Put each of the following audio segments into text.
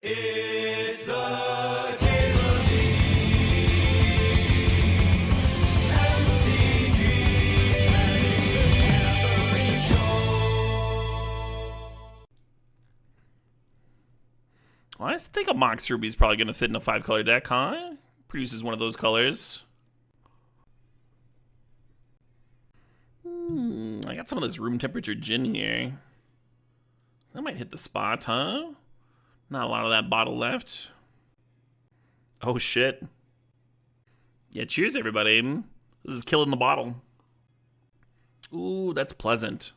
It's the Game of the MTGO Show. Well, I think a Mox Ruby is probably going to fit in a 5-color deck, huh? Produces one of those colors. I got some of this room temperature gin here. That might hit the spot, huh? Not a lot of that bottle left. Oh, shit. Yeah, cheers, everybody. This is killing the bottle. Ooh, that's pleasant.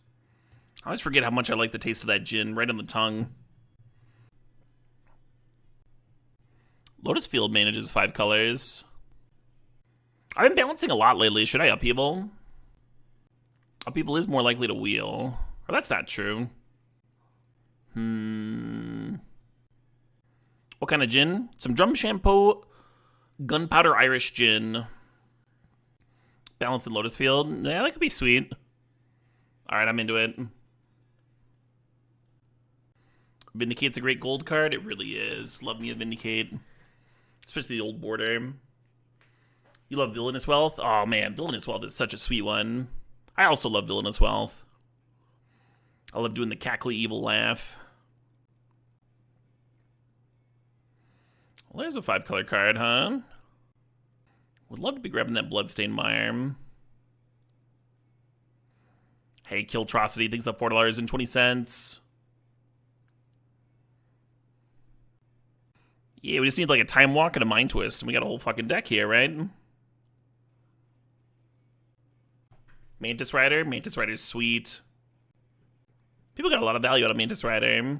I always forget how much I like the taste of that gin right on the tongue. Lotus Field manages 5 colors. I've been balancing a lot lately. Should I upheaval? Upheaval is more likely to wheel. Or that's not true. What kind of gin? Some drum shampoo, gunpowder Irish gin. Balance in Lotus Field. Yeah, that could be sweet. Alright, I'm into it. Vindicate's a great gold card. It really is. Love me a Vindicate. Especially the old border. You love Villainous Wealth? Oh man, Villainous Wealth is such a sweet one. I also love Villainous Wealth. I love doing the cackly evil laugh. Well, there's a 5-color card, huh? Would love to be grabbing that Bloodstained Mire. Hey, Killtrocity thinks that $4.20. Yeah, we just need like a Time Walk and a Mind Twist, and we got a whole fucking deck here, right? Mantis Rider. Mantis Rider's sweet. People got a lot of value out of Mantis Rider.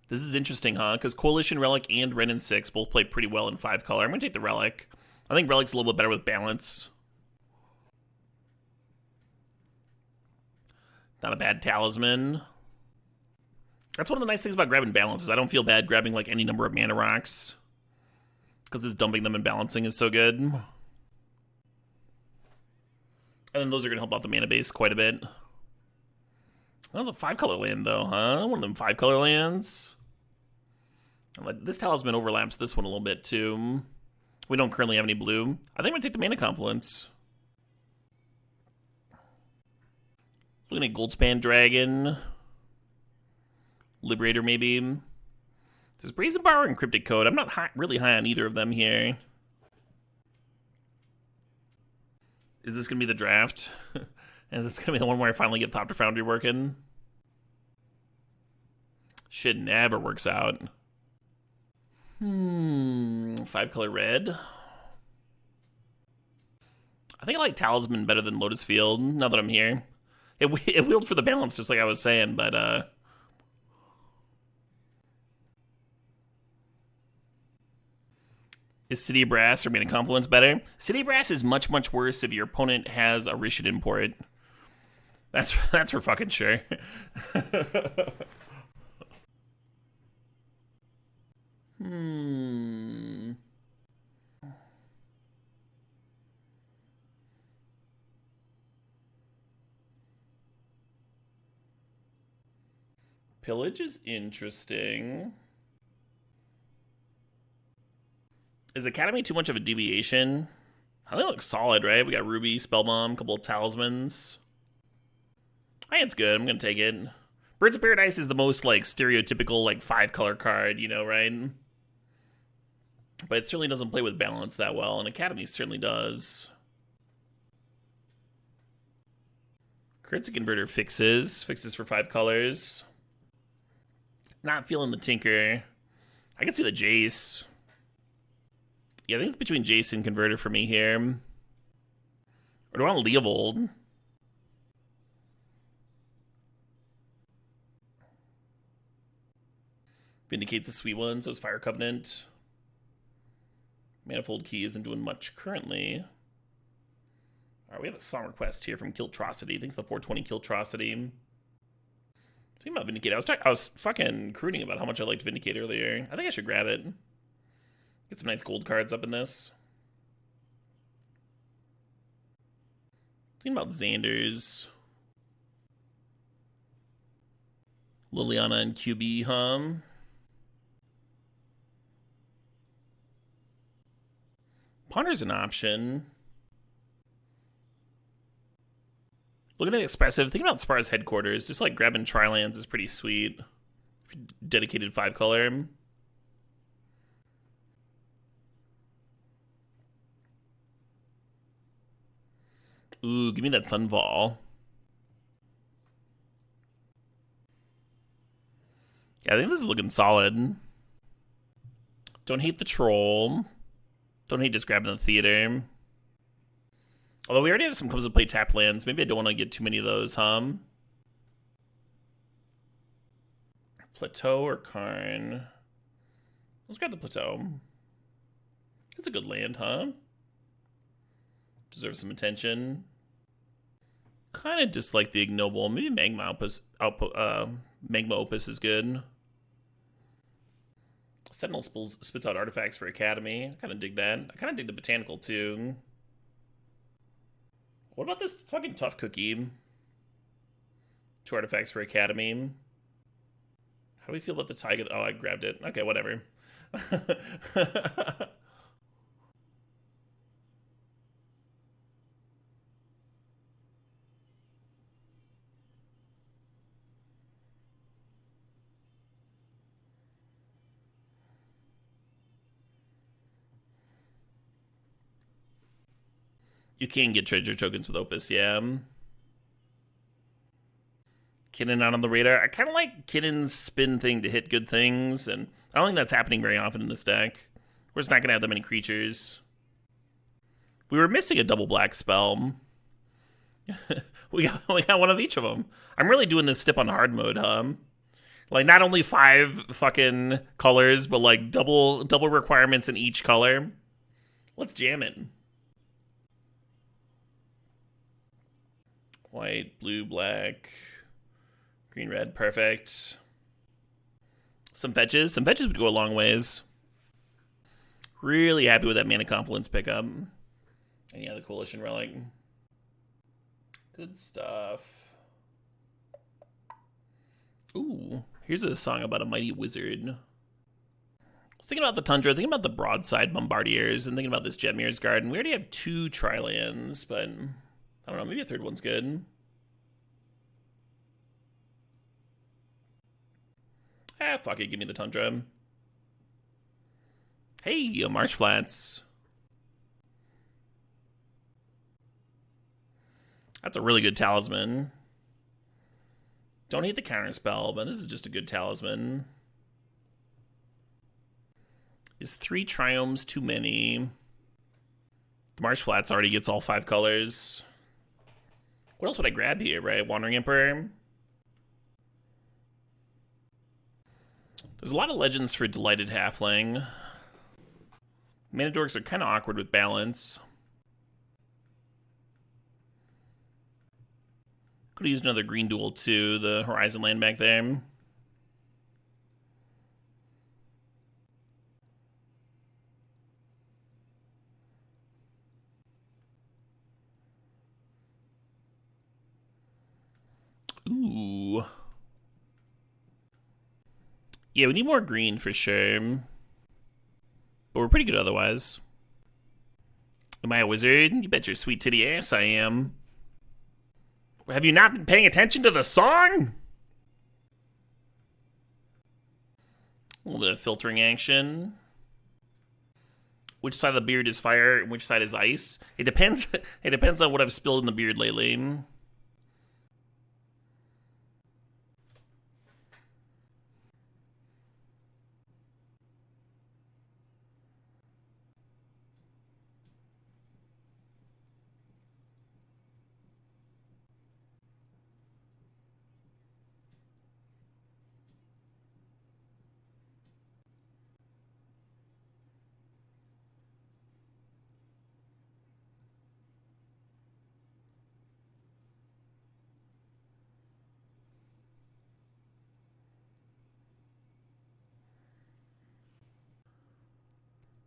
This is interesting, huh? Because Coalition Relic and Wrenn and 6 both play pretty well in 5-color. I'm going to take the Relic. I think Relic's a little bit better with balance. Not a bad Talisman. That's one of the nice things about grabbing balance is I don't feel bad grabbing like any number of mana rocks. Because this dumping them and balancing is so good. And then those are going to help out the mana base quite a bit. That was a 5-color land, though, huh? One of them 5-color lands. This Talisman overlaps this one a little bit, too. We don't currently have any blue. I think I'm going to take the Mana Confluence. Looking at Goldspan Dragon. Liberator, maybe. There's Brazen Borrower and Cryptic Code. I'm not really high on either of them here. Is this going to be the draft? Is this going to be the one where I finally get Thopter Foundry working? Shit never works out. 5-color red. I think I like Talisman better than Lotus Field, now that I'm here. It wheeled for the balance, just like I was saying, but, Is City of Brass or Mana Confluence better? City of Brass is much, much worse if your opponent has a Rishid import. That's for fucking sure. Pillage is interesting. Is Academy too much of a deviation? I think it looks solid, right? We got Ruby, Spellbomb, a couple of Talismans. I think it's good. I'm going to take it. Birds of Paradise is the most, like, stereotypical, like, 5-color card, you know, right? But it certainly doesn't play with balance that well, and Academy certainly does. Cryptic Converter fixes for 5 colors. Not feeling the Tinker. I can see the Jace. Yeah, I think it's between Jace and Converter for me here. Or do I want Leovold? Vindicate's a sweet one, so is Fire Covenant. Manifold Key isn't doing much currently. Alright, we have a song request here from Killtrocity. Thanks to the 420 Killtrocity. Talking about Vindicate, I was fucking crooning about how much I liked Vindicate earlier. I think I should grab it. Get some nice gold cards up in this. Thinking about Xander's. Liliana and QB, huh? Ponder's an option. Looking at expressive, think about Spar's headquarters. Just like grabbing Tri-lands is pretty sweet. Dedicated 5-color. Ooh, give me that Sunfall. Yeah, I think this is looking solid. Don't hate the Troll. Don't hate just grabbing the Theater. Although we already have some comes to play tap lands. Maybe I don't want to get too many of those, huh? Plateau or Karn? Let's grab the Plateau. It's a good land, huh? Deserves some attention. Kind of dislike the Ignoble. Maybe Magma Opus is good. Sentinel spits out artifacts for Academy. I kind of dig that. I kind of dig the Botanical too. What about this fucking Tough Cookie? 2 artifacts for Academy. How do we feel about the Tiger? Oh, I grabbed it. Okay, whatever. You can get treasure tokens with Opus, yeah. Kinnan not on the radar. I kind of like Kinnan's spin thing to hit good things, and I don't think that's happening very often in this deck. We're just not going to have that many creatures. We were missing a double black spell. we got one of each of them. I'm really doing this stip on hard mode, huh? Like, not only 5 fucking colors, but like double requirements in each color. Let's jam it. White, blue, black, green, red, perfect. Some fetches. Some fetches would go a long ways. Really happy with that Mana Confluence pickup. And yeah, the Coalition Relic. Good stuff. Ooh, here's a song about a mighty wizard. Thinking about the Tundra, thinking about the Broadside Bombardiers, and thinking about this Jetmir's Garden. We already have 2 Tri-lands, but I don't know, maybe a 3rd one's good. Ah, fuck it, give me the Tundra. Hey, Marsh Flats. That's a really good talisman. Don't hate the counter spell, but this is just a good talisman. Is 3 Triomes too many? The Marsh Flats already gets all 5 colors. What else would I grab here, right? Wandering Emperor. There's a lot of legends for Delighted Halfling. Mana Dorks are kind of awkward with balance. Could have used another green duel too, the Horizon land back there. Ooh. Yeah, we need more green for sure. But we're pretty good otherwise. Am I a wizard? You bet your sweet titty ass I am. Have you not been paying attention to the song? A little bit of filtering action. Which side of the beard is fire and which side is ice? It depends. It depends on what I've spilled in the beard lately.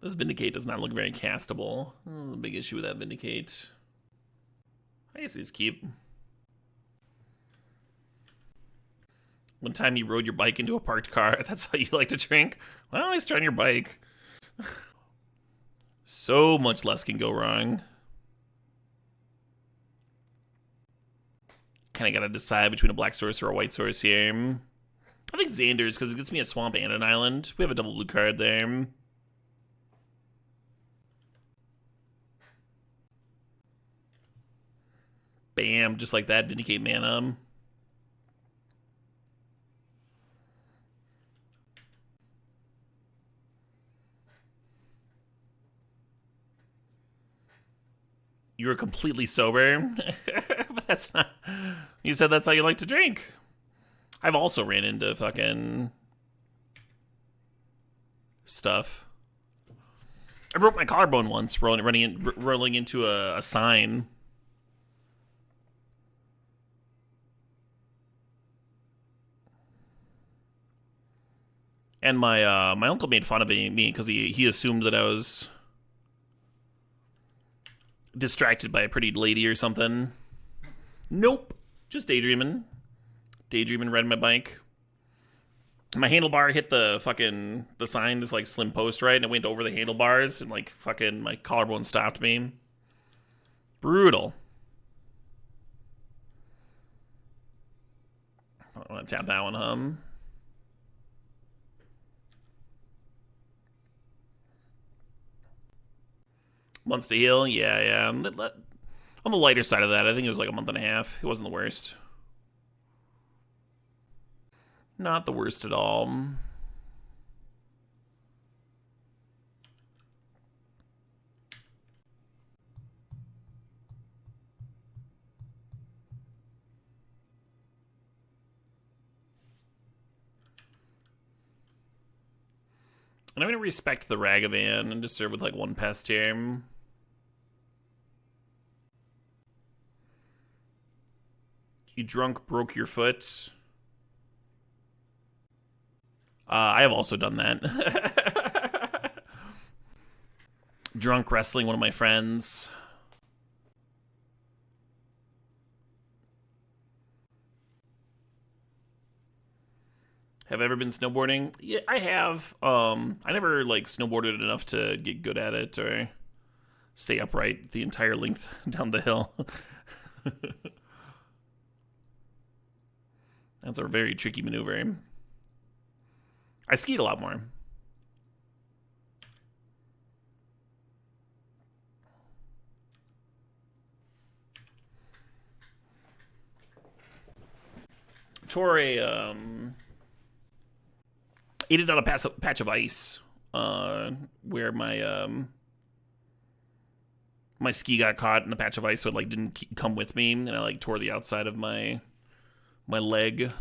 This Vindicate does not look very castable. The big issue with that Vindicate. I guess he's keep. One time you rode your bike into a parked car. That's how you like to drink? Well, at least try on your bike. So much less can go wrong. Kind of got to decide between a black source or a white source here. I think Xander's, because it gets me a swamp and an island. We have a double blue card there. Bam, just like that, Vindicate mana. You were completely sober, but that's not. You said that's how you like to drink. I've also ran into fucking stuff. I broke my collarbone once rolling into a sign. And my uncle made fun of me because he assumed that I was distracted by a pretty lady or something. Nope. Just daydreaming. Daydreaming, riding my bike. My handlebar hit the sign, this like slim post, right? And it went over the handlebars and like fucking my collarbone stopped me. Brutal. I want to tap that one, Months to heal? Yeah. On the lighter side of that, I think it was like a month and a half. It wasn't the worst. Not the worst at all. And I'm going to respect the Ragavan and just serve with like one pest here. You drunk broke your foot. I have also done that. Drunk wrestling one of my friends. Have I ever been snowboarding? Yeah, I have. I never like snowboarded enough to get good at it or stay upright the entire length down the hill. That's a very tricky maneuver. I skied a lot more. Tore ate it on a patch of ice where my my ski got caught in the patch of ice, so it like didn't come with me, and I like tore the outside of my leg.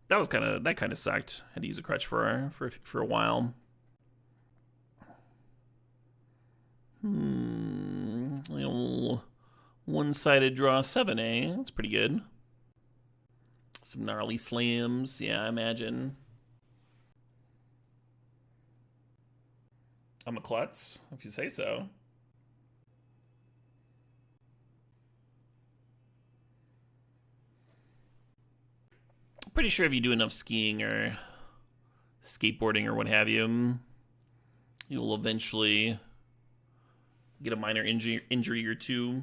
That kind of sucked. Had to use a crutch for a while. One-sided draw 7A. That's pretty good. Some gnarly slams. Yeah, I imagine. I'm a klutz, if you say so. Pretty sure if you do enough skiing or skateboarding or what have you, you will eventually get a minor injury or two.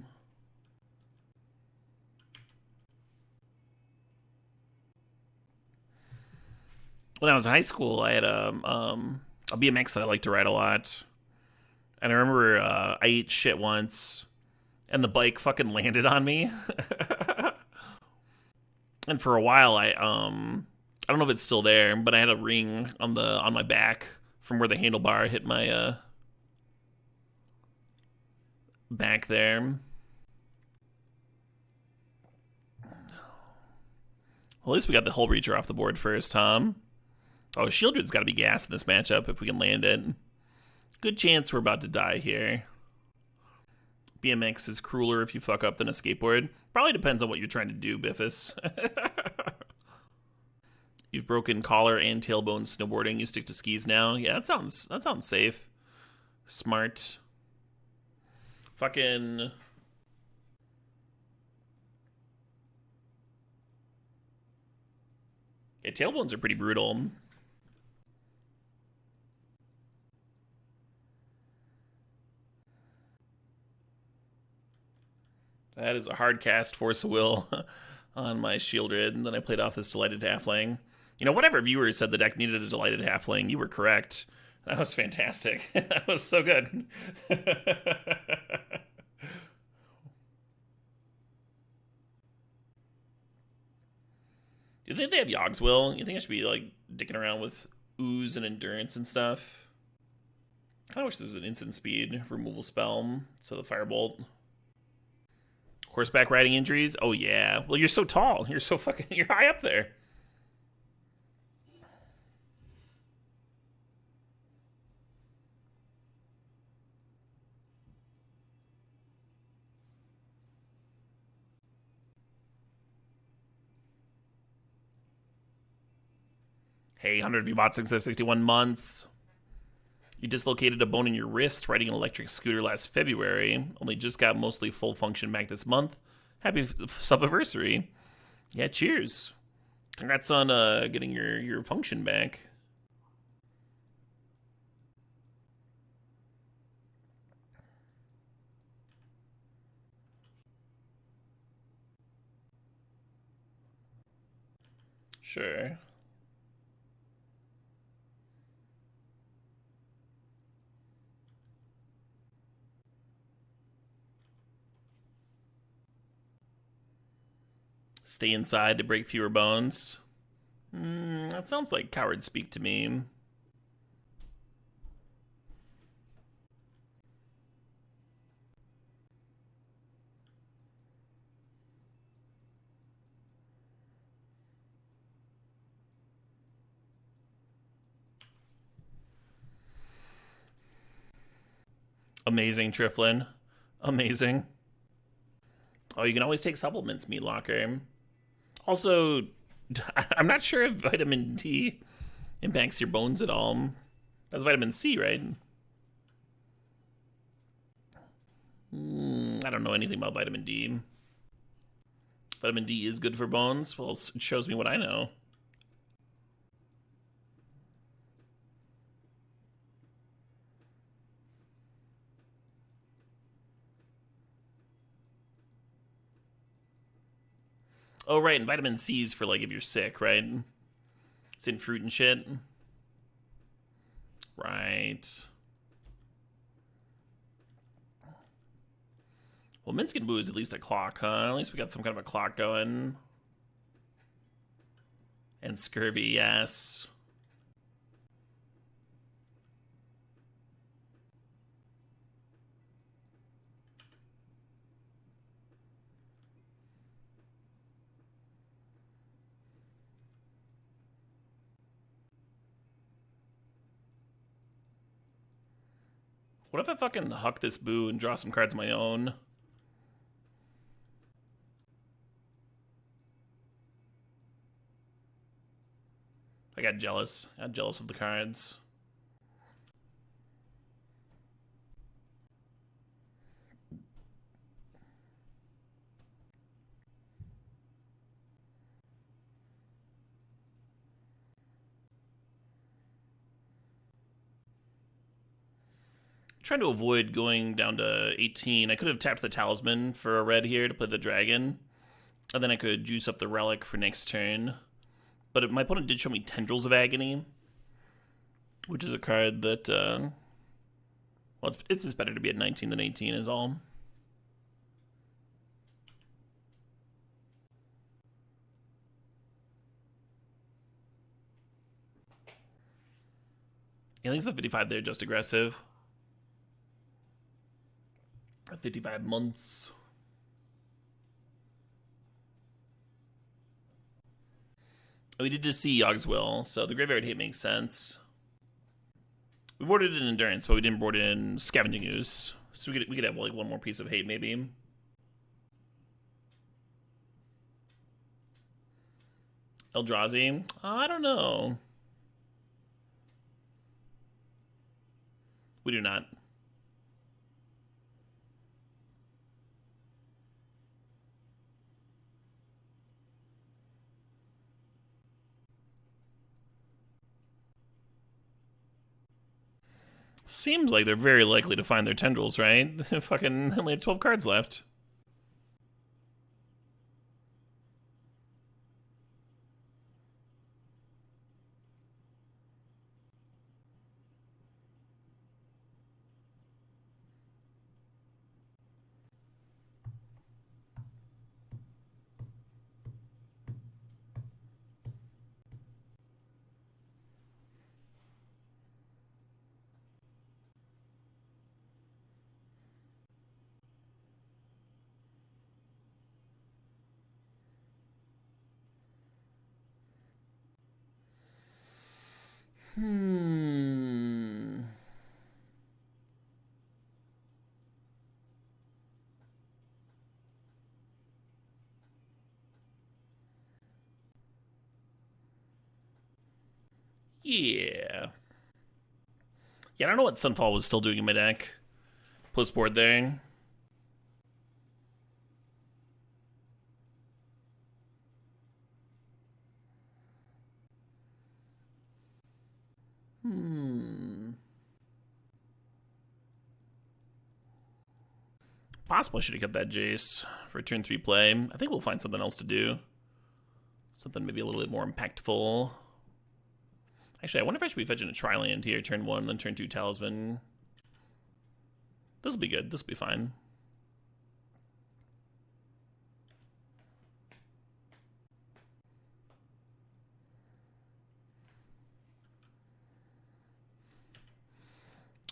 When I was in high school, I had a BMX that I liked to ride a lot. And I remember I ate shit once, and the bike fucking landed on me. And for a while, I don't know if it's still there, but I had a ring on my back from where the handlebar hit my back there. Well, at least we got the Hull Breacher off the board first, Tom. Oh, Sheoldred's got to be gas in this matchup if we can land it. Good chance we're about to die here. BMX is crueler if you fuck up than a skateboard. Probably depends on what you're trying to do, Biffus. You've broken collar and tailbone snowboarding. You stick to skis now. Yeah, that sounds safe. Smart. Fucking... Yeah, tailbones are pretty brutal. That is a hard cast Force of Will on my Sheoldred, and then I played off this Delighted Halfling. You know, whatever viewers said the deck needed a Delighted Halfling, you were correct. That was fantastic. That was so good. Do you think they have Yogg's Will? You think I should be, like, dicking around with Ooze and Endurance and stuff? I kinda wish there was an instant speed removal spell, so the Firebolt. Horseback riding injuries? Oh, yeah. Well, you're so tall. You're so fucking... You're high up there. Hey, 100 V-Bots since 61 months. You dislocated a bone in your wrist riding an electric scooter last February. Only just got mostly full function back this month. Happy sub-anniversary. Yeah, cheers. Congrats on getting your function back. Sure. Stay inside to break fewer bones. That sounds like coward speak to me. Amazing, Triflin. Amazing. Oh, you can always take supplements, Meat Locker. Also, I'm not sure if vitamin D impacts your bones at all. That's vitamin C, right? I don't know anything about vitamin D. Vitamin D is good for bones. Well, it shows me what I know. Oh, right, and vitamin C's for, like, if you're sick, right? It's in fruit and shit. Right. Well, Minsc and Boo is at least a clock, huh? At least we got some kind of a clock going. And Scurvy, yes. What if I fucking huck this Boo and draw some cards of my own? I got jealous. I got jealous of the cards. Trying to avoid going down to 18. I could have tapped the Talisman for a red here to play the Dragon. And then I could juice up the Relic for next turn. But my opponent did show me Tendrils of Agony, which is a card that, well, it's just better to be at 19 than 18 is all. Yeah, I think the 55 there, just aggressive. 55 months. We did just see Yogg's Will, so the Graveyard Hate makes sense. We boarded in Endurance, but we didn't board in Scavenging Ooze. So we could have like one more piece of hate, maybe. Eldrazi? I don't know. We do not. Seems like they're very likely to find their tendrils, right? Fucking only have 12 cards left. Hmm. Yeah. Yeah, I don't know what Sunfall was still doing in my deck. Post board there. Possible I should have kept that Jace for turn 3 play. I think we'll find something else to do. Something maybe a little bit more impactful. Actually, I wonder if I should be fetching a Tri-land here, turn 1, then turn 2 Talisman. This will be good. This will be fine.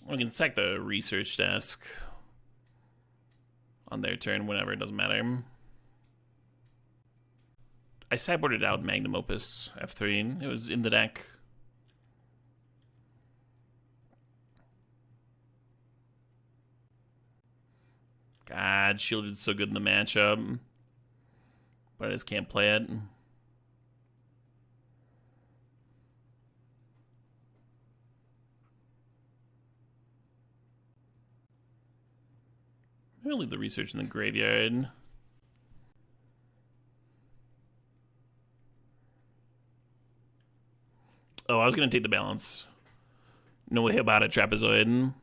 We can sack the research desk on their turn whenever, it doesn't matter. I sideboarded out Magnum Opus F3. It was in the deck. God, Sheoldred's so good in the matchup. But I just can't play it. I'm gonna leave the research in the graveyard. Oh, I was gonna take the balance. No way about it, Trapezoid.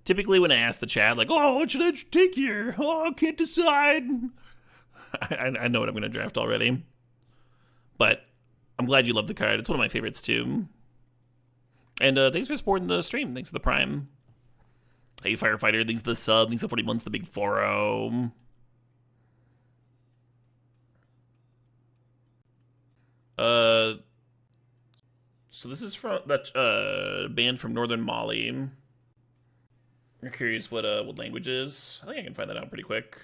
Typically when I ask the chat, like, oh, what should I take here? Oh, I can't decide. I know what I'm gonna draft already. But I'm glad you love the card. It's one of my favorites too. And thanks for supporting the stream. Thanks for the prime. Hey, Firefighter, thanks for the sub. Thanks for 40 months, the big 4-0. So this is from that band from Northern Mali. You're curious what language is? I think I can find that out pretty quick.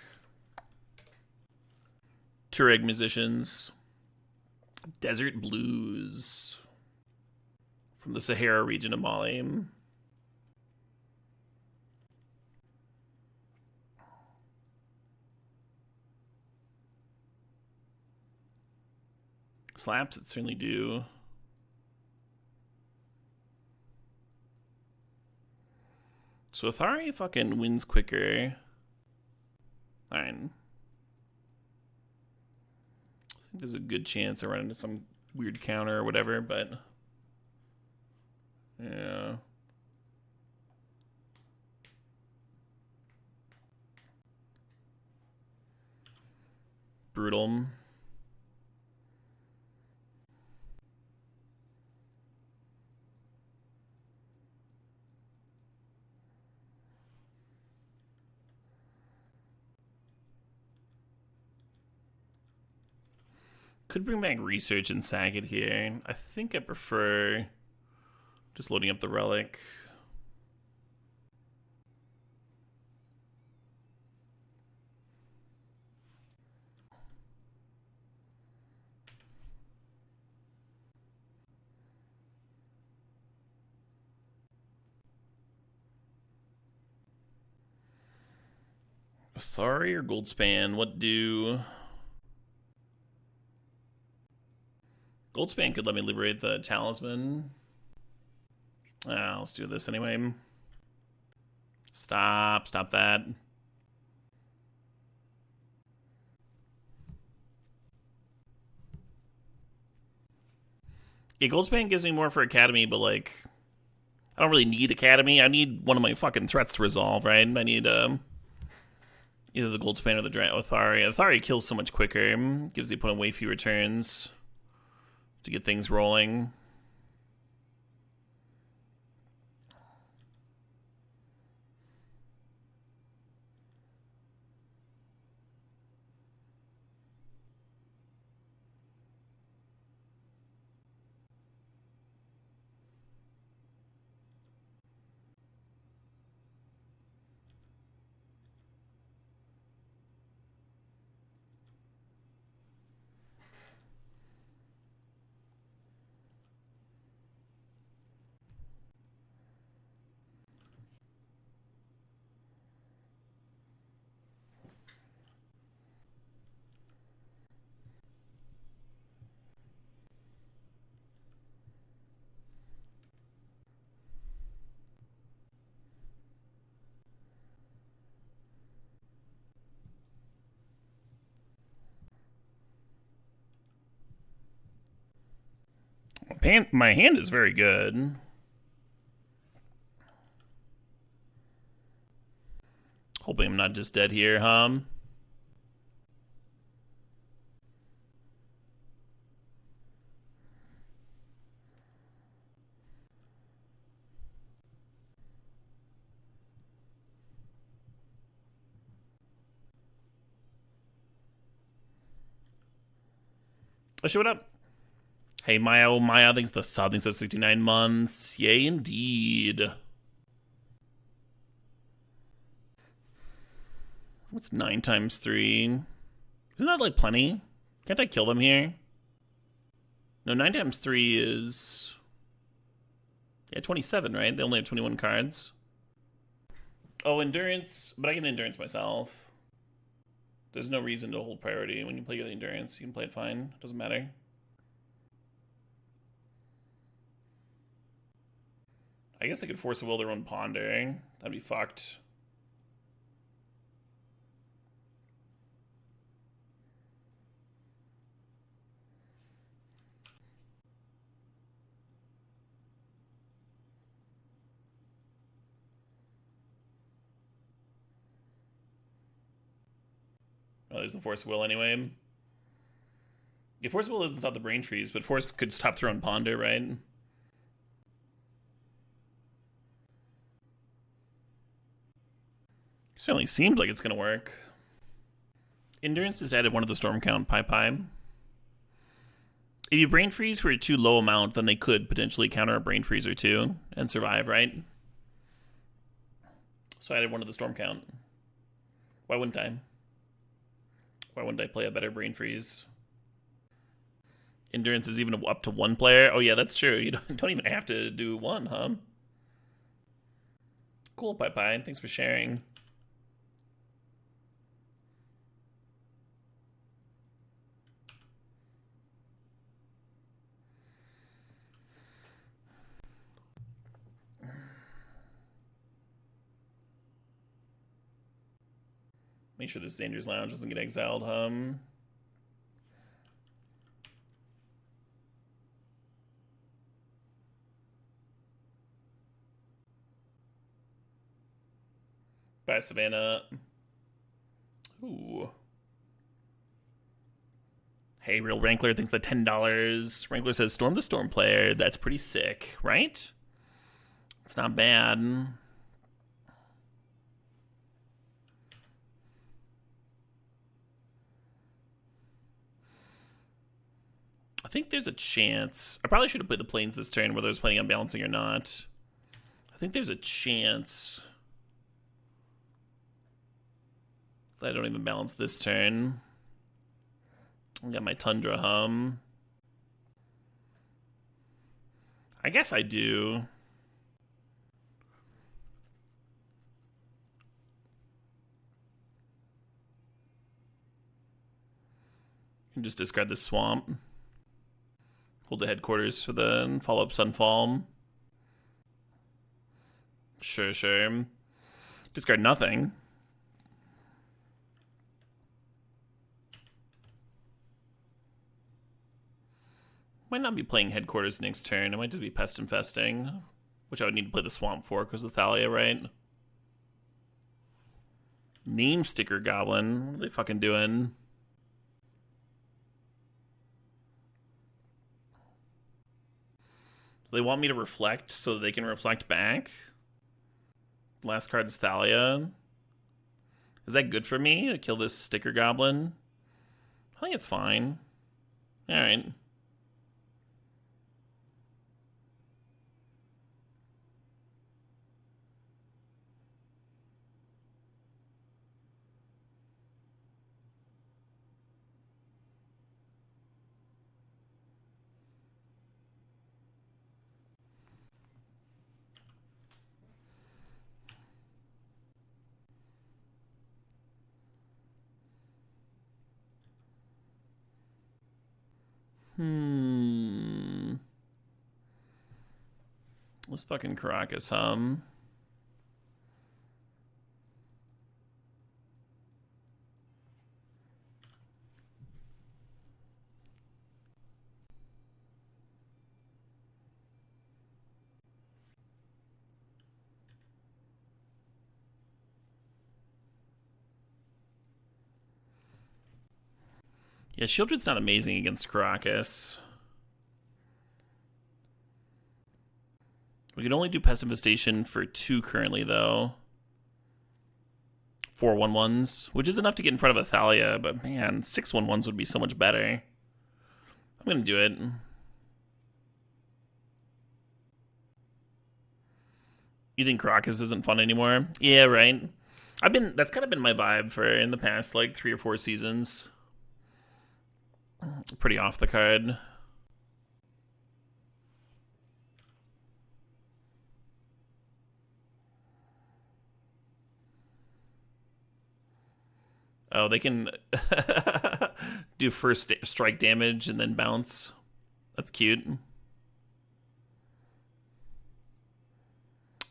Tuareg musicians. Desert Blues. From the Sahara region of Mali. Slaps, it certainly do. So Otharri fucking wins quicker. Alright. I think there's a good chance I run into some weird counter or whatever, but... yeah. Brutal. Could bring back research and sack it here. I think I prefer just loading up the relic. Otharri or Goldspan? What do... Goldspan could let me liberate the Talisman. Let's do this anyway. Stop that. Yeah, Goldspan gives me more for Academy, but like, I don't really need Academy. I need one of my fucking threats to resolve, right? I need either the Goldspan or the Otharri. Otharri kills so much quicker. Gives the opponent way fewer turns to get things rolling. my hand is very good. Hoping I'm not just dead here, huh? Oh, shit, what up? Hey, Maya, oh, Maya, thanks the sub. Thanks for 69 months. Yay, indeed. What's 9 times 3? Isn't that, like, plenty? Can't I kill them here? No, 9 times 3 is... Yeah, 27, right? They only have 21 cards. Oh, Endurance. But I can Endurance myself. There's no reason to hold priority. When you play the Endurance, you can play it fine. Doesn't matter. I guess they could force a will their own Ponder. That'd be fucked. Oh, there's the Force of Will anyway. Yeah, Force of Will doesn't stop the brain freeze, but Force could stop their own Ponder, right? Certainly seems like it's gonna work. Endurance just added one of the Storm Count Pi. If you brain freeze for a too low amount, then they could potentially counter a brain freeze or two and survive, right? So I added one of the Storm Count. Why wouldn't I? Why wouldn't I play a better brain freeze? Endurance is even up to 1 player. Oh yeah, that's true. You don't even have to do 1, huh? Cool, Pi. Thanks for sharing. Make sure this Dangerous Lounge doesn't get exiled, Bye, Savannah. Ooh. Hey, Real Rankler thinks the $10. Rankler says, Storm the Storm player. That's pretty sick, right? It's not bad. I think there's a chance. I probably should have played the Plains this turn, whether I was planning on balancing or not. I think there's a chance that I don't even balance this turn. I got my Tundra, I guess I do. And just discard this Swamp. Hold the headquarters for the follow-up Sunfall. Sure. Discard nothing. Might not be playing headquarters next turn. It might just be Pest Infesting, which I would need to play the Swamp for because of Thalia, right? Name Sticker Goblin. What are they fucking doing? They want me to reflect so that they can reflect back. Last card is Thalia. Is that good for me to kill this Sticker Goblin? I think it's fine. Alright. Let's fucking Caracas, Yeah, Sheoldred's not amazing against Karakas. We can only do Pest Infestation for 2 currently, though. 4 1/1s, which is enough to get in front of Athalia, but man, 6 1/1s would be so much better. I'm gonna do it. You think Karakas isn't fun anymore? Yeah, right. That's kind of been my vibe for in the past like 3 or 4 seasons. Pretty off the card. Oh, they can do first strike damage and then bounce. That's cute.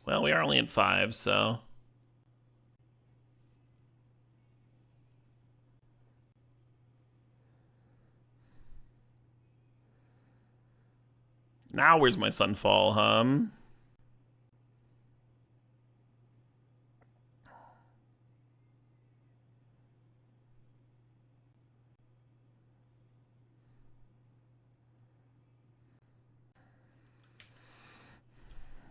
Well, we are only at 5, so... Now where's my Sunfall,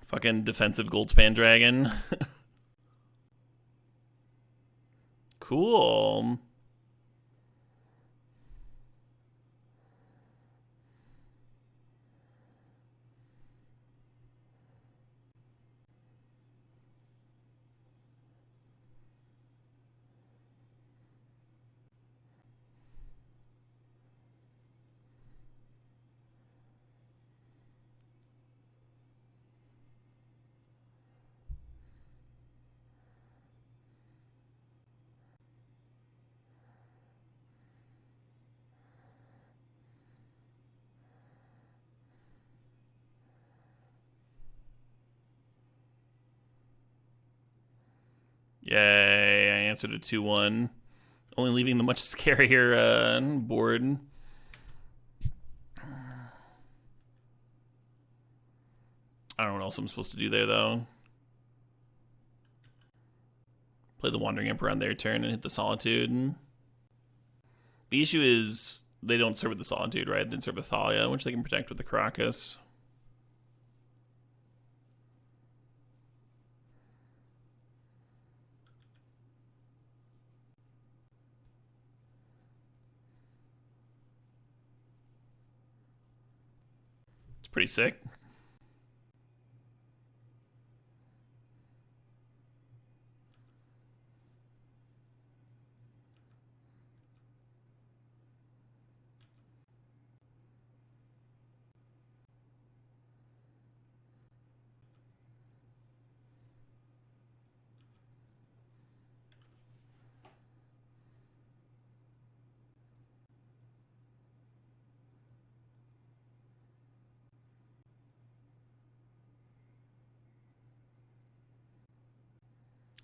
Fucking defensive Goldspan Dragon. Cool. Yay, I answered a 2-1. Only leaving the much scarier board. I don't know what else I'm supposed to do there, though. Play the Wandering Emperor on their turn and hit the Solitude. The issue is they don't serve with the Solitude, right? They serve with Thalia, which they can protect with the Karakas. It's pretty sick.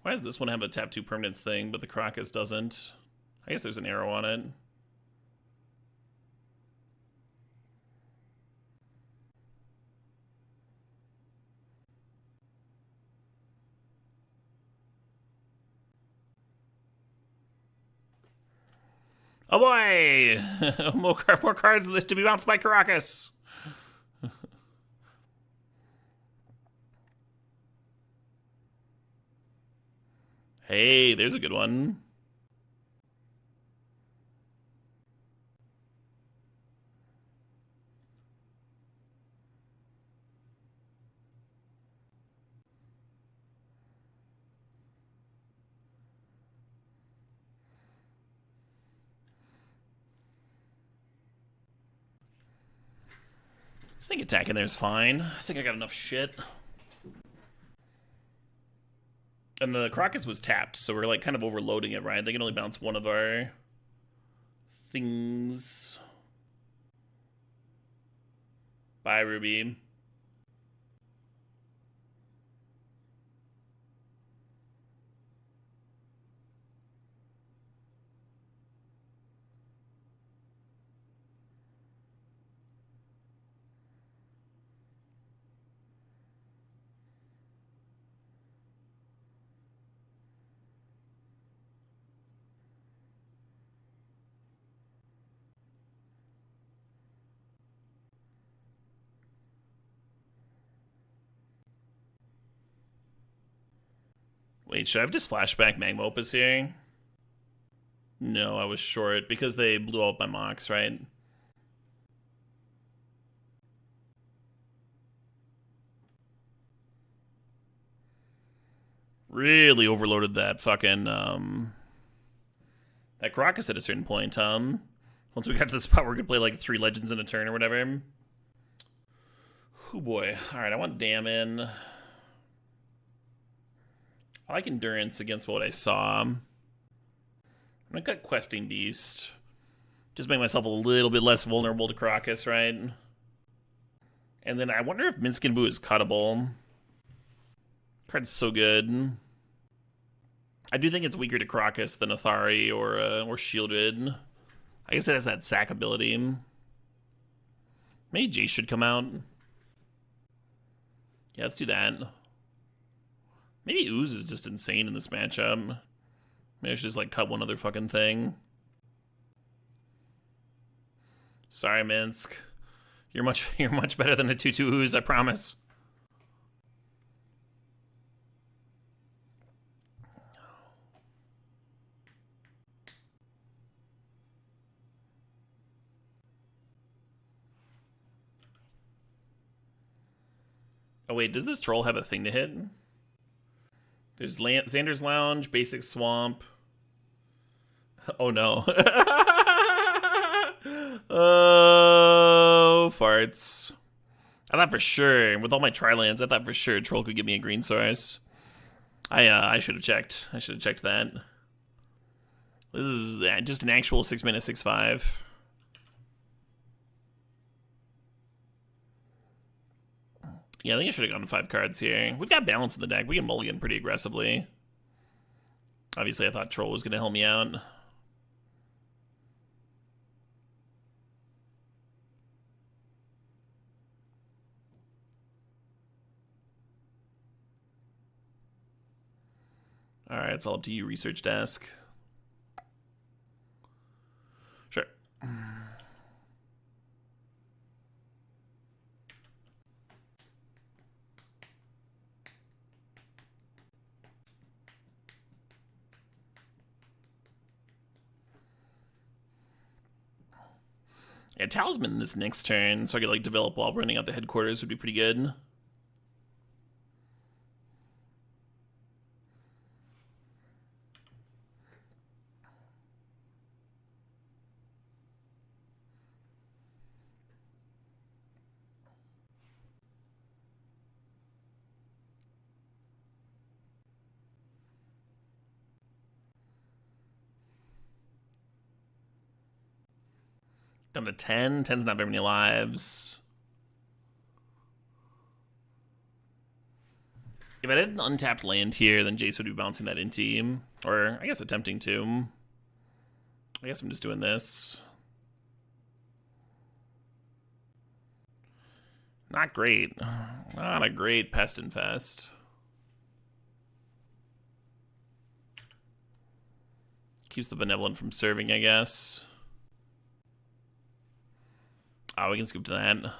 Why does this one have a tap 2 permanence thing, but the Karakas doesn't? I guess there's an arrow on it. Oh boy! more cards to be bounced by Karakas. Hey, there's a good one. I think attacking there is fine. I think I got enough shit. And the Karakas was tapped, so we're like kind of overloading it, right? They can only bounce one of our things. Bye, Ruby. Wait, should I have just flashback Magma Opus here? No, I was short because they blew up my Mox, right? Really overloaded that fucking, that Crocus at a certain point, once we got to the spot where we could play like 3 Legends in a turn or whatever. Oh boy. Alright, I want Damn. I like Endurance against what I saw. I'm gonna cut Questing Beast. Just make myself a little bit less vulnerable to Crocus, right? And then I wonder if Minskin Boo is cuttable. Card's so good. I do think it's weaker to Crocus than Otharri or Sheoldred. I guess it has that sack ability. Maybe Jace should come out. Yeah, let's do that. Maybe Ooze is just insane in this matchup. Maybe I should just like cut one other fucking thing. Sorry, Minsk. You're much better than a 2/2 Ooze, I promise. Oh wait, does this troll have a thing to hit? There's Xander's Lounge, Basic Swamp. Oh no. Oh, farts. I thought for sure, with all my tri-lands, I thought for sure troll could give me a green source. I should have checked. I should have checked that. This is just an actual 6-mana 6/5. Yeah, I think I should have gone to 5 cards here. We've got balance in the deck. We can mulligan pretty aggressively. Obviously, I thought Troll was going to help me out. Alright, it's all up to you, research desk. Sure. Yeah, Talisman this next turn, so I could like develop while running out the headquarters would be pretty good. Down to 10. 10's not very many lives. If I had an untapped land here, then Jace would be bouncing that into him. Or, I guess attempting to. I guess I'm just doing this. Not great. Not a great Pest Infest. Keeps the Benevolent from serving, I guess. Oh, we can scoop to that.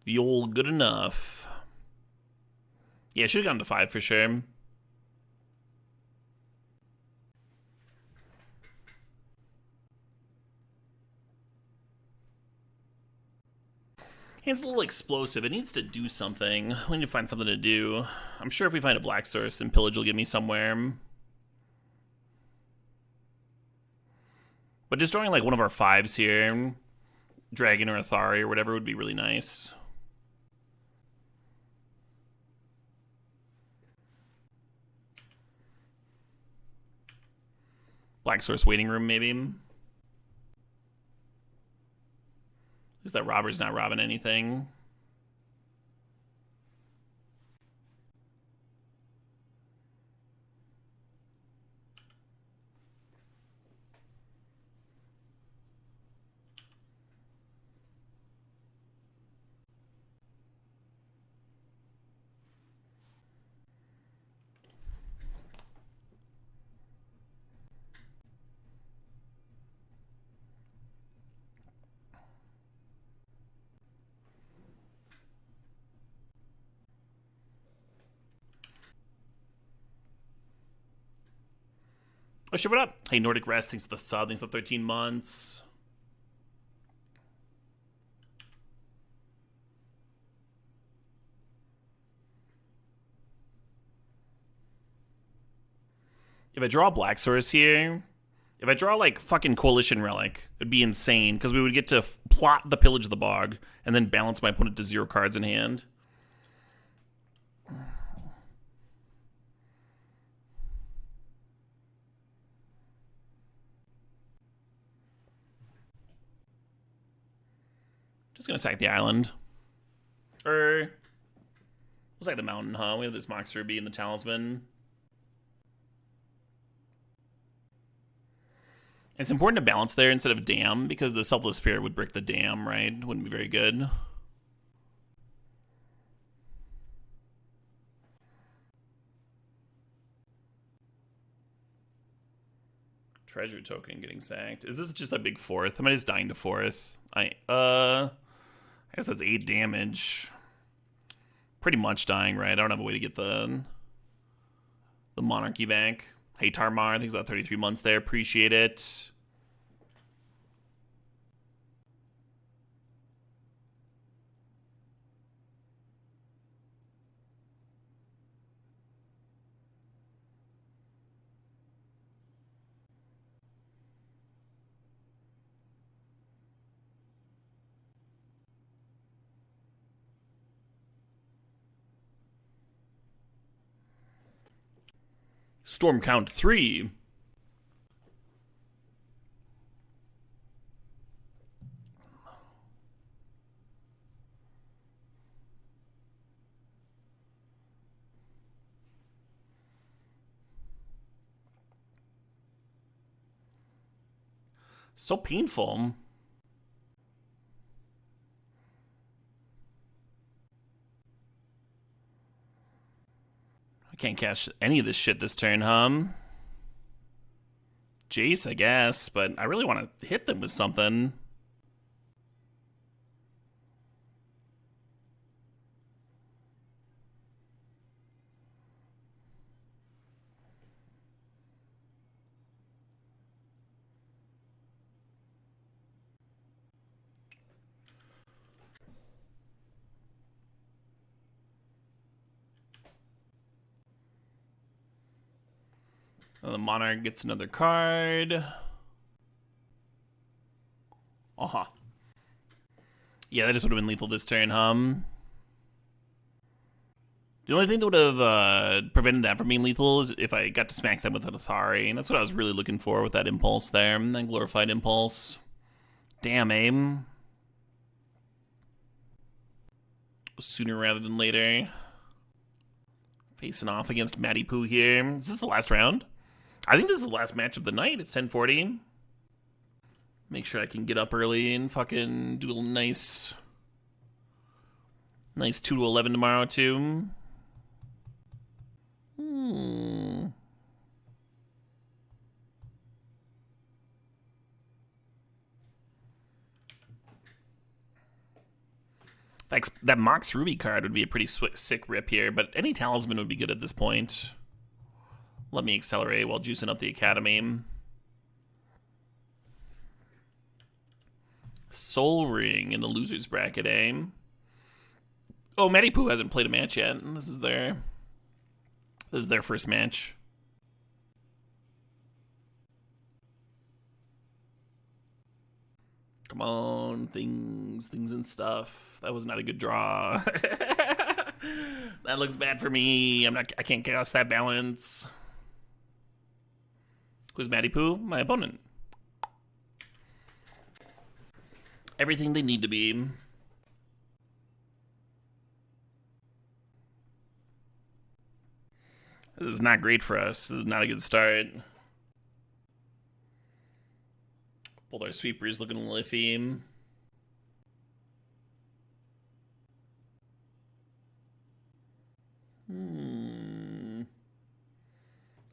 The old good enough. Yeah, should have gone to 5 for sure. It's a little explosive. It needs to do something. We need to find something to do. I'm sure if we find a black source, then Pillage will get me somewhere. But just drawing like one of our 5s here, Dragon or Otharri or whatever, would be really nice. Black source waiting room, maybe. Is that robber's not robbing anything? Oh shit, what up? Hey, Nordic Rest, thanks for the sub, thanks for the 13 months. If I draw Black Source here, if I draw like fucking Coalition Relic, it'd be insane because we would get to plot the Pillage the Bog and then balance my opponent to 0 cards in hand. Just gonna sack the island. We'll sack the mountain, huh? We have this Mox Ruby and the Talisman. It's important to balance there instead of Dam, because the Selfless Spirit would brick the Dam, right? Wouldn't be very good. Treasure token getting sacked. Is this just a big 4th? Am I just dying to 4th? I guess that's 8 damage. Pretty much dying, right? I don't have a way to get the Monarchy back. Hey, Tarmar, thanks for that 33 months there. Appreciate it. Storm count 3. So painful. I can't catch any of this shit this turn, huh? Jace, I guess, but I really want to hit them with something. The Monarch gets another card. Uh-huh. Yeah, that just would have been lethal this turn, huh? The only thing that would have prevented that from being lethal is if I got to smack them with an Otharri. And that's what I was really looking for with that Impulse there. That Glorified Impulse. Damn, aim. Sooner rather than later. Facing off against Matty Poo here. Is this the last round? I think this is the last match of the night. It's 10:40. Make sure I can get up early and fucking do a nice 2 to 11 tomorrow, too. That Mox Ruby card would be a pretty sick rip here, but any Talisman would be good at this point. Let me accelerate while juicing up the Academy. Soul Ring in the loser's bracket, eh? Oh, Matty Poo hasn't played a match yet. This is their first match. Come on, things and stuff. That was not a good draw. That looks bad for me. I can't chaos that balance. Who's Matty Poo? My opponent. Everything they need to be. This is not great for us. This is not a good start. Both our sweepers looking a little iffy.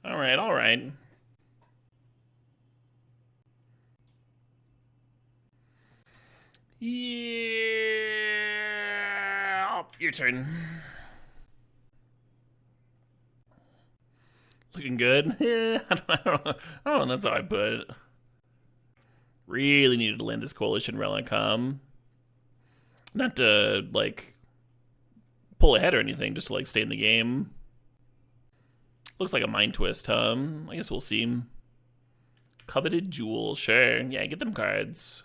All right. Yeah. Oh, your turn. Looking good? Yeah, I don't know. That's how I put it. Really needed to land this Coalition Relic, not to, like, pull ahead or anything, just to, like, stay in the game. Looks like a Mind Twist, I guess we'll see. Coveted Jewel, sure. Yeah, get them cards.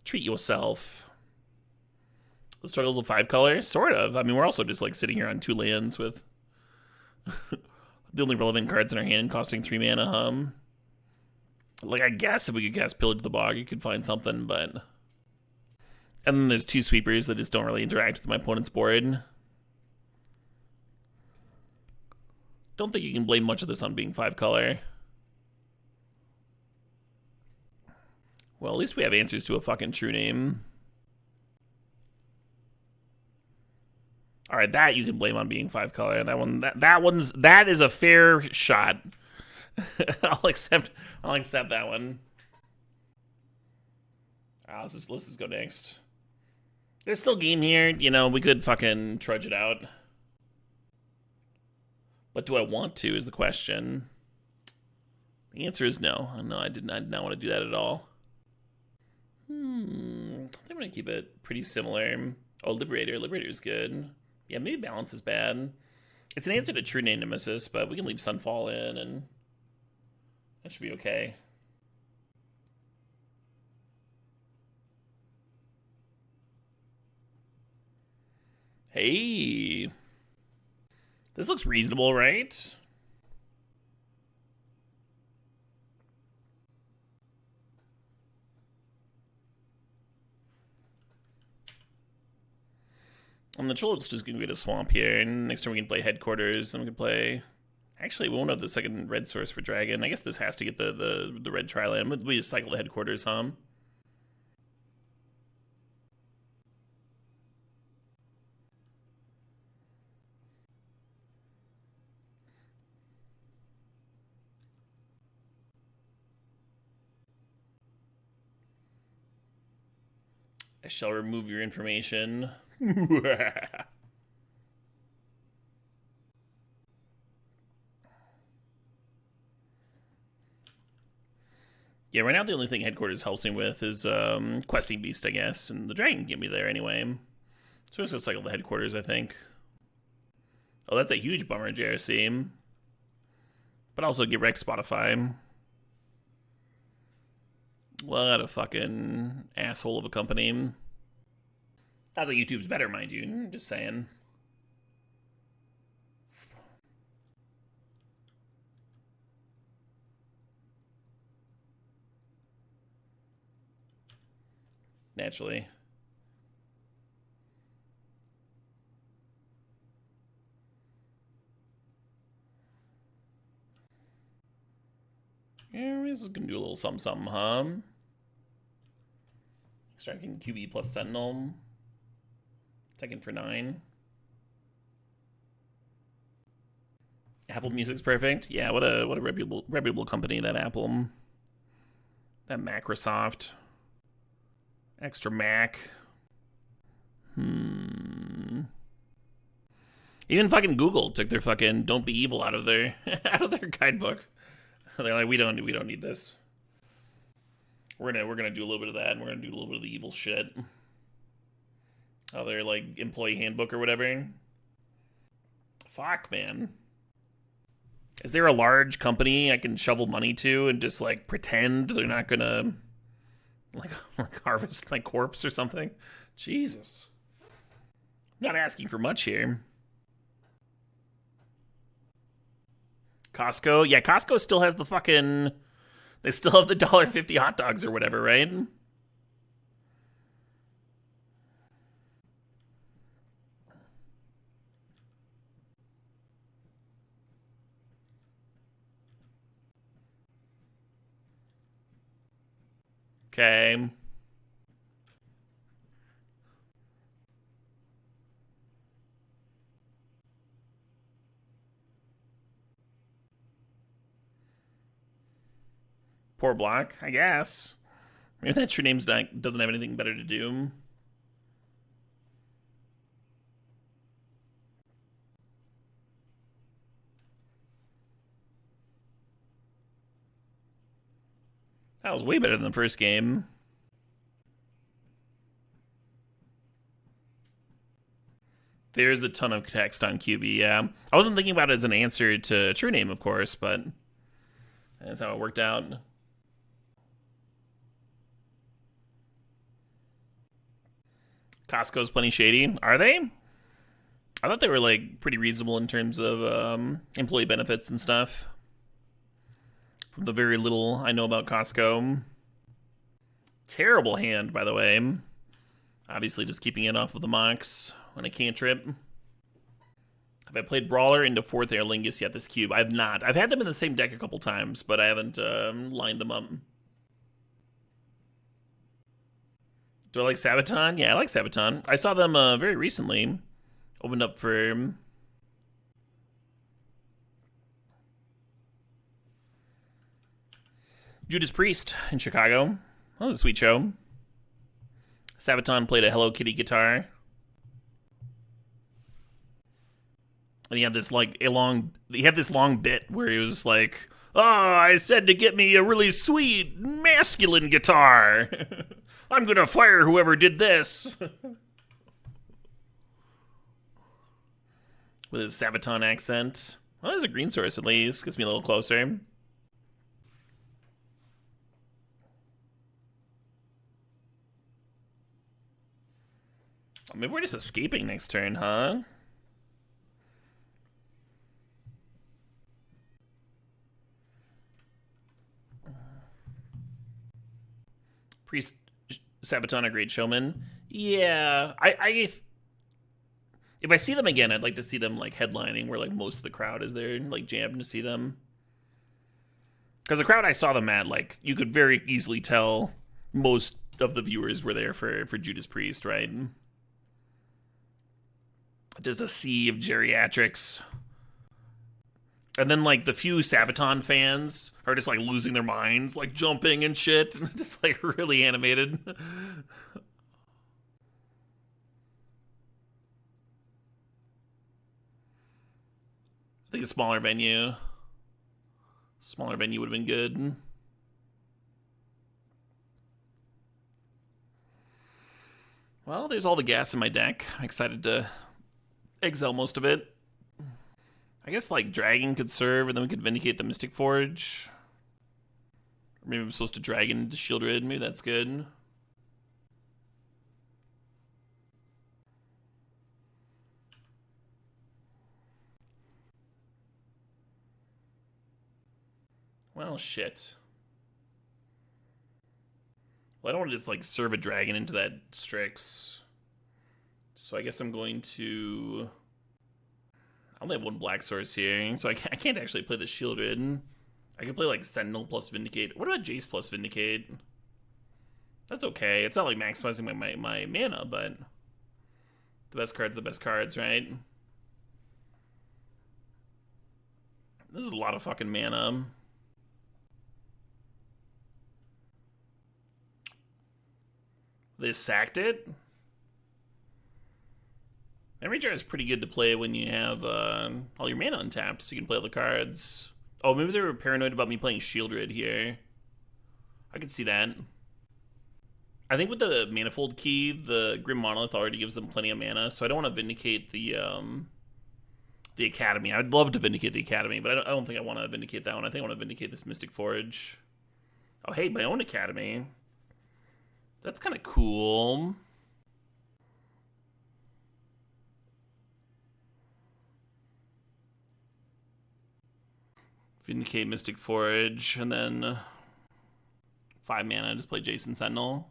Treat yourself. The struggles of 5 colors? Sort of. I mean, we're also just, like, sitting here on 2 lands with the only relevant cards in our hand costing 3 mana, Like, I guess if we could cast Pillage the Bog, you could find something, but... And then there's 2 sweepers that just don't really interact with my opponent's board. Don't think you can blame much of this on being 5 color. Well, at least we have answers to a fucking true name. Alright, that you can blame on being 5 color. That is a fair shot. I'll accept that one. Let's just go next. There's still game here, you know, we could fucking trudge it out. But do I want to is the question. The answer is no. No, I did not want to do that at all. I think I'm gonna keep it pretty similar. Oh, Liberator. Liberator's good. Yeah, maybe Balance is bad. It's an answer to True Name Nemesis, but we can leave Sunfall in and that should be okay. Hey. This looks reasonable, right? The Troll's just gonna get a swamp here, and next turn we can play Headquarters, and we can play... Actually, we won't have the second red source for Dragon. I guess this has to get the red Tri-Land. We just cycle the Headquarters, I shall remove your information. Yeah, right now the only thing Headquarters helps me with is Questing Beast, I guess, and the Dragon can get me there anyway. So we're just gonna cycle the Headquarters, I think. Oh, that's a huge bummer, JRC. But also get wrecked Spotify. What a fucking asshole of a company. Not that YouTube's better, mind you. Just saying. Naturally. Yeah, we're just gonna do a little something, Striking QB plus Sentinel. Taking for 9. Apple Music's perfect. Yeah, what a reputable company, that Apple. That Microsoft. Extra Mac. Even fucking Google took their fucking "Don't Be Evil" out of their guidebook. They're like, we don't need this. We're gonna do a little bit of that, and we're gonna do a little bit of the evil shit. Oh, their like employee handbook or whatever. Fuck, man. Is there a large company I can shovel money to and just like pretend they're not gonna like harvest my corpse or something? Jesus. I'm not asking for much here. Costco? Yeah, Costco still has the fucking... They still have the $1.50 hot dogs or whatever, right? Okay. Poor block, I guess. Maybe that True Names doesn't have anything better to do. That was way better than the first game. There's a ton of text on QB, yeah. I wasn't thinking about it as an answer to True Name, of course, but that's how it worked out. Costco's plenty shady. Are they? I thought they were, like, pretty reasonable in terms of employee benefits and stuff. From the very little I know about Costco. Terrible hand, by the way. Obviously just keeping it off of the Mox on a cantrip. Have I played Brawler into 4th Aer Lingus yet this cube? I have not. I've had them in the same deck a couple times, but I haven't lined them up. Do I like Sabaton? Yeah, I like Sabaton. I saw them very recently. Opened up for... Judas Priest in Chicago. That was a sweet show. Sabaton played a Hello Kitty guitar. And he had this long bit where he was like, "Oh, I said to get me a really sweet masculine guitar. I'm gonna fire whoever did this." With his Sabaton accent. Well, there's a green source at least. Gets me a little closer. Maybe we're just escaping next turn, huh? Priest, Sabaton, a great showman. Yeah, if I see them again, I'd like to see them like headlining, where like most of the crowd is there, like jammed to see them. Because the crowd I saw them at, like you could very easily tell most of the viewers were there for Judas Priest, right? Just a sea of geriatrics. And then, like, the few Sabaton fans are just, like, losing their minds, like, jumping and shit. Just, like, really animated. I think a smaller venue. Smaller venue would have been good. Well, there's all the gas in my deck. I'm excited to exile most of it. I guess, like, Dragon could serve, and then we could Vindicate the Mystic Forge. Or maybe I'm supposed to Dragon into Sheoldred. Maybe that's good. Well, shit. Well, I don't want to just, like, serve a Dragon into that Strix. So I guess I'm going to... I only have one black source here, so I can't actually play the Sheoldred. I can play, like, Sentinel plus Vindicate. What about Jace plus Vindicate? That's okay. It's not, like, maximizing my mana, but... the best cards are the best cards, right? This is a lot of fucking mana. They sacked it? Memory Jar is pretty good to play when you have all your mana untapped, so you can play all the cards. Oh, maybe they were paranoid about me playing Sheoldred here. I could see that. I think with the Manifold Key, the Grim Monolith already gives them plenty of mana, so I don't want to Vindicate the Academy. I'd love to Vindicate the Academy, but I don't think I want to Vindicate that one. I think I want to Vindicate this Mystic Forge. Oh, hey, my own Academy. That's kind of cool. Vindicate Mystic Forge, and then 5 mana, just play Jace and Sentinel.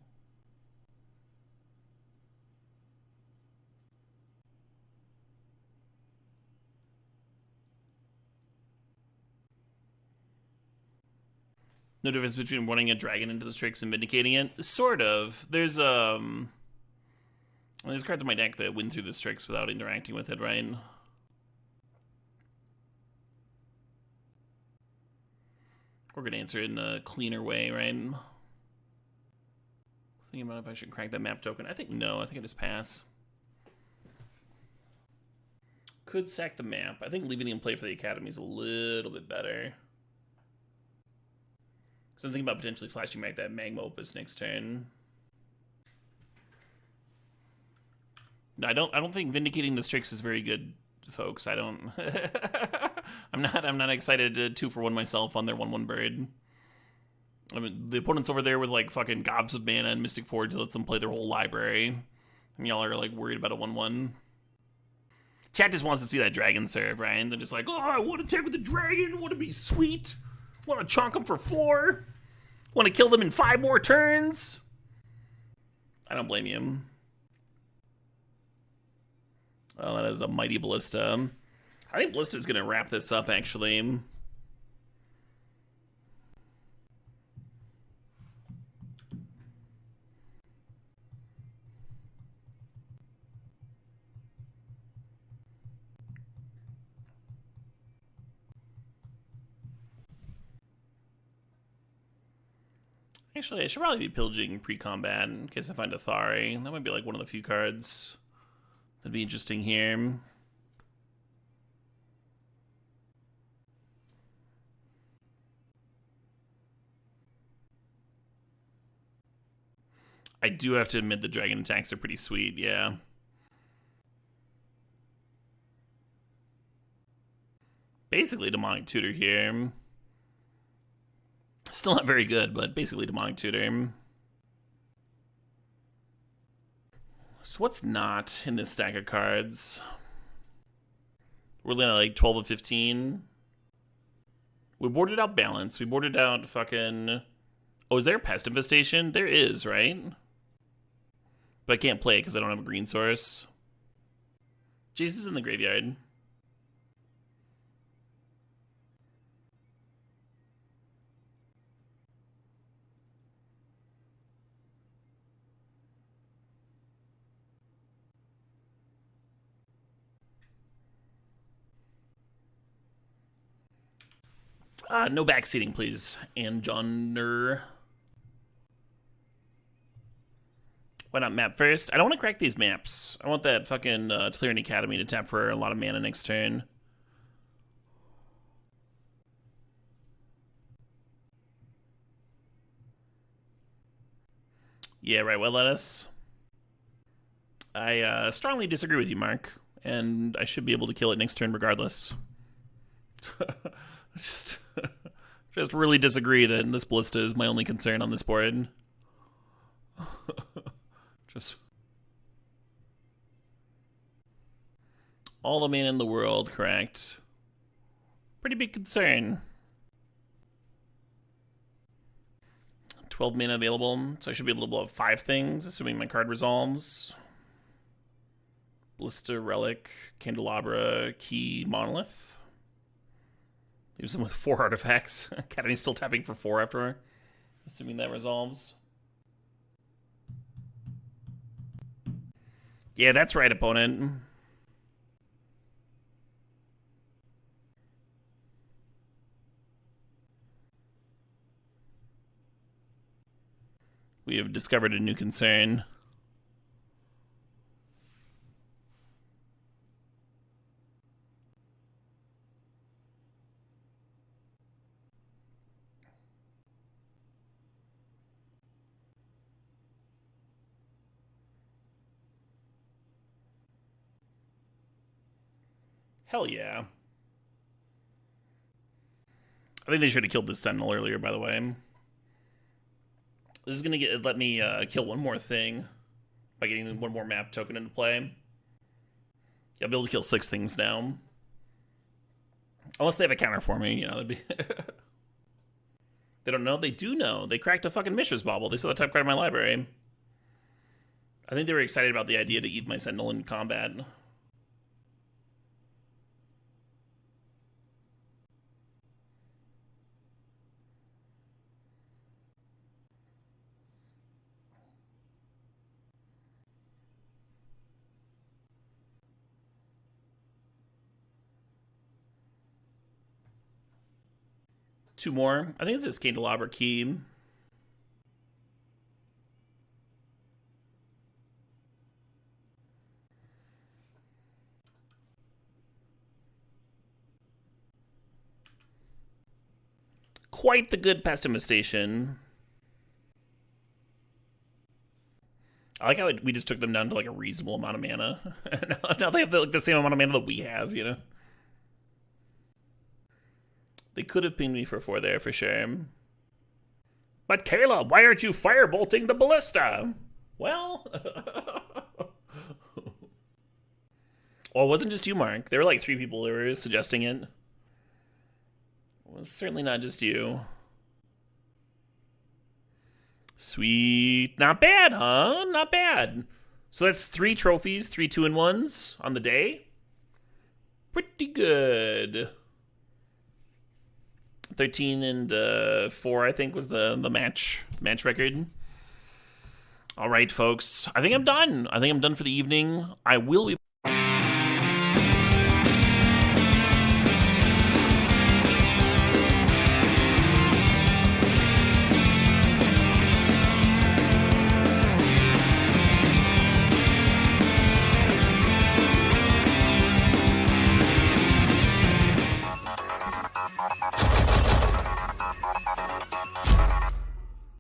No difference between running a dragon into the Strix and Vindicating it? Sort of. There's cards in my deck that win through the Strix without interacting with it, right? We're gonna answer it in a cleaner way, right? Thinking about if I should crack that map token. I think no. I think I just pass. Could sack the map. I think leaving it in play for the Academy is a little bit better. So I'm thinking about potentially flashing back that Magma Opus next turn. No, I don't think Vindicating the Strix is very good, folks. I don't. I'm not excited to 2-for-1 myself on their 1/1 bird. I mean, the opponent's over there with like fucking gobs of mana and Mystic Forge lets them play their whole library. And y'all are like worried about a 1/1. Chat just wants to see that dragon serve, right? They're just like, oh, I want to take with the dragon, want to be sweet, want to chonk them for 4, want to kill them in 5 more turns. I don't blame you. Oh, that is a mighty Ballista. I think Ballista's going to wrap this up, actually. Actually, I should probably be pillaging pre-combat in case I find Otharri. That might be like one of the few cards that'd be interesting here. I do have to admit the dragon attacks are pretty sweet, yeah. Basically Demonic Tutor here. Still not very good, but basically Demonic Tutor. So what's not in this stack of cards? We're looking at like 12 of 15. We boarded out Balance. We boarded out fucking... Oh, is there a Pest Infestation? There is, right? But I can't play it because I don't have a green source. Jace is in the graveyard. No backseating, please. And Johnner. Why not map first? I don't want to crack these maps. I want that fucking Tolarian Academy to tap for a lot of mana next turn. Yeah, right, well, lettuce. I strongly disagree with you, Mark. And I should be able to kill it next turn regardless. just really disagree that this Ballista is my only concern on this board. Just all the mana in the world, correct? Pretty big concern. 12 mana available, so I should be able to blow up 5 things, assuming my card resolves. Ballista, Relic, Candelabra, Key, Monolith. Leaves them with 4 artifacts. Academy's still tapping for 4 after, assuming that resolves. Yeah, that's right, opponent. We have discovered a new concern. Hell yeah. I think they should have killed this Sentinel earlier, by the way. This is going to let me kill one more thing by getting one more map token into play. Yeah, I'll be able to kill 6 things now. Unless they have a counter for me, you know, that'd be... They don't know? They do know. They cracked a fucking Mishra's Bauble. They saw the type card in my library. I think they were excited about the idea to eat my Sentinel in combat. Two more. I think it's this Candelabra Key. quite the good Pest Infestation. I like how we just took them down to like a reasonable amount of mana. Now they have the same amount of mana that we have, you know? They could have pinged me for 4 there for sure. But Kayla, why aren't you firebolting the ballista? Well... Well, it wasn't just you, Mark. There were like 3 people that were suggesting it. It was certainly not just you. Sweet. Not bad, huh? Not bad. So that's 3 trophies, 3 2-in-1s on the day. Pretty good. 13 and 4, I think, was the match record. All right, folks. I think I'm done. I think I'm done for the evening. I will be